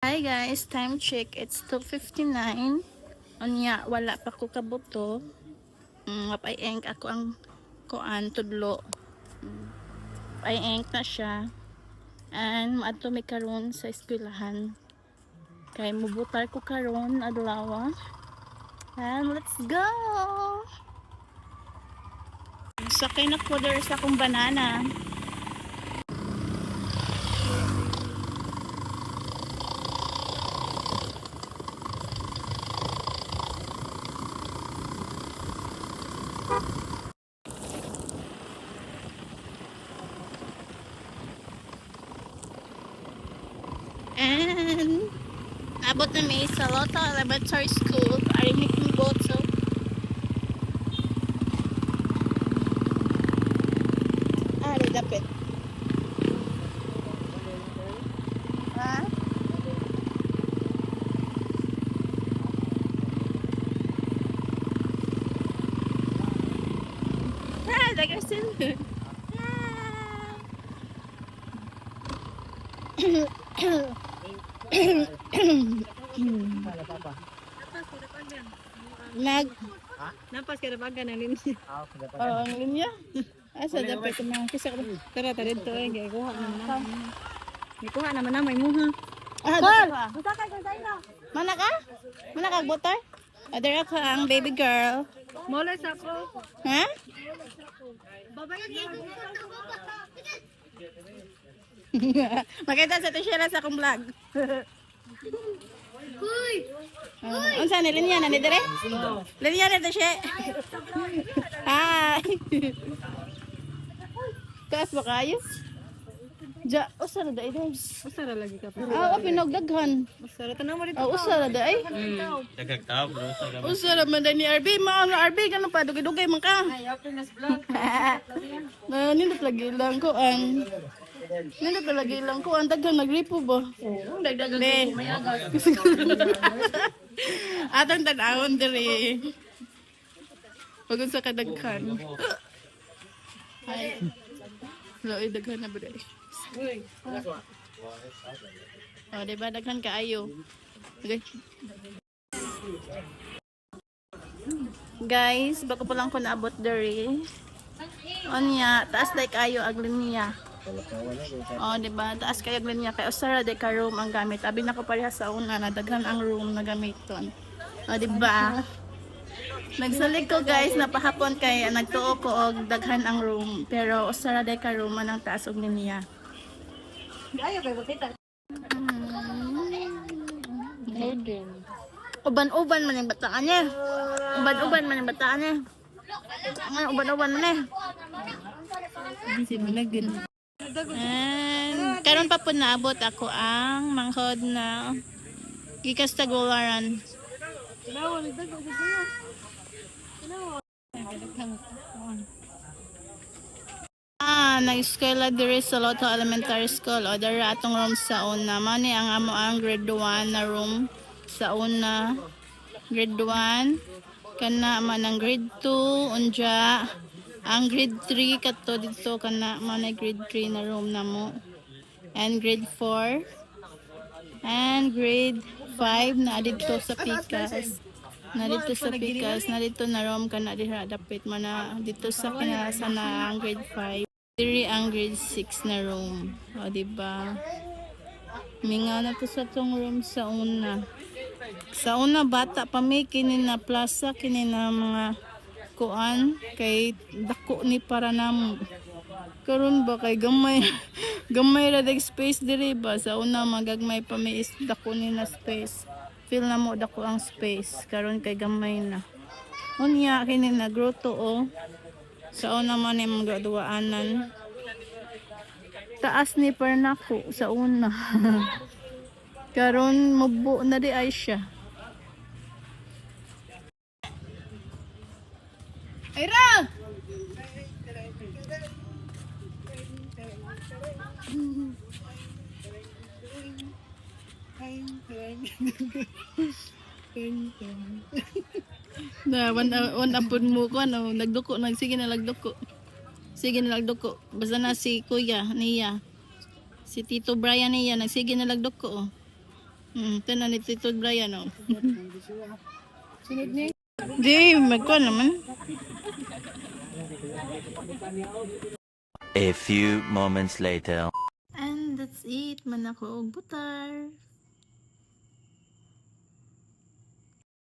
Hi guys, time check. It's 2:59. Unya wala pa ko kabuto. Mapay-eng ako ang kuan tudlo. Pay-eng na siya. And maadto mi karon sa eskwelahan. Kay mubutar ko karon adlaw. And let's go. Sakay na ko der sa akong banana. And abot na may sa Lota Elementary School. Arimik ni Boto. Ari dapit. Ha? Ah, dagasin. Nag Napas ka na baga ng linya. oh, ang linya. Asa dapat mga kisa ko. Tara, tara dito eh. Kaya kuha naman. May kuha naman na, may muha. Ah, Col! Masakay ka sa'yo. Mana ka? Mana ka butoy? Other ako ang baby girl. Molas ako. Ha? Babay ka. Makita sa Tishela sa akong vlog. Uy! Unsa ni linya na ni dire? Linya na Tishe. Hi. Kaas ba kayo? Ja, usara da guys. Masara lagi ka pa. Ah, pinogdaghan. Masara. Tanong mo dito. Ah, usara da ay. Nagkagtao, bro. Usara man da ni RB, maano RB ganun pa dugay-dugay man ka. Ay, happiness vlog. Nindot lagi lang ko ang nindot lagi lang ko ang daghang nagripo ba? Dagdagan Ne. ko. May agas. Atong tanawon diri. Pag sa kadaghan. Ay. Loy daghan na ba diri? Uy. Oh, di ba daghan kaayo. Okay. Guys, bako pa lang ko naabot diri. Onya, taas day kayo ag linya. Oh, di ba? Taas kayo ag linya kay usara day ka room ang gamit. Abi na ko pareha sa una na daghan ang room na gamiton. Oh, di ba? Nagsalig ko guys, napahapon kay nagtuo ko og daghan ang room, pero usara day ka room man ang taas og linya. Ayaw kayo kita. Uban-uban man yung bataan niya. Uban-uban man yung bataan niya. Ngayon, uban-uban man eh. Hindi mo nagin. And karon pa po naabot ako ang manghod na gikas Tagularan. Nag-eskwela diri sa Lota Elementary School o diri atong room sa una. Mani ang amo ang grade 1 na room sa una. Grade 1 kana man ang grade 2 unja ang grade 3 kadto dito kana man ang grade 3 na room namo. And grade 4 and grade 5 na dito sa Pikas. Na dito sa Pikas, na dito na room kana diha dapit man na dito sa kinasa na ang grade 5. Diri ang grade 6 na room. O diba? Mingaw na to sa tong room sa una. Sa una bata pa may kini na plaza kini na mga kuan kay dako ni para namo. Karon ba kay gamay gamay ra dag space diri ba sa una magagmay pa may is dako ni na space. Feel na mo dako ang space karon kay gamay na. Unya kini na grotto o. Sa una man yung mga duwaanan. Taas ni Pernako sa una. Karon mubo na di ay siya. Ayra! Na one upon mo ko ano nagduko sige na lagduko. Sige na lagduko. Basta na si Kuya niya. Si Tito Brian niya nagsige na lagduko. Tanan ni Tito Brian, oh. Sinid ni. Di, magkuhan naman. A few moments later. And that's it. Manako og butar.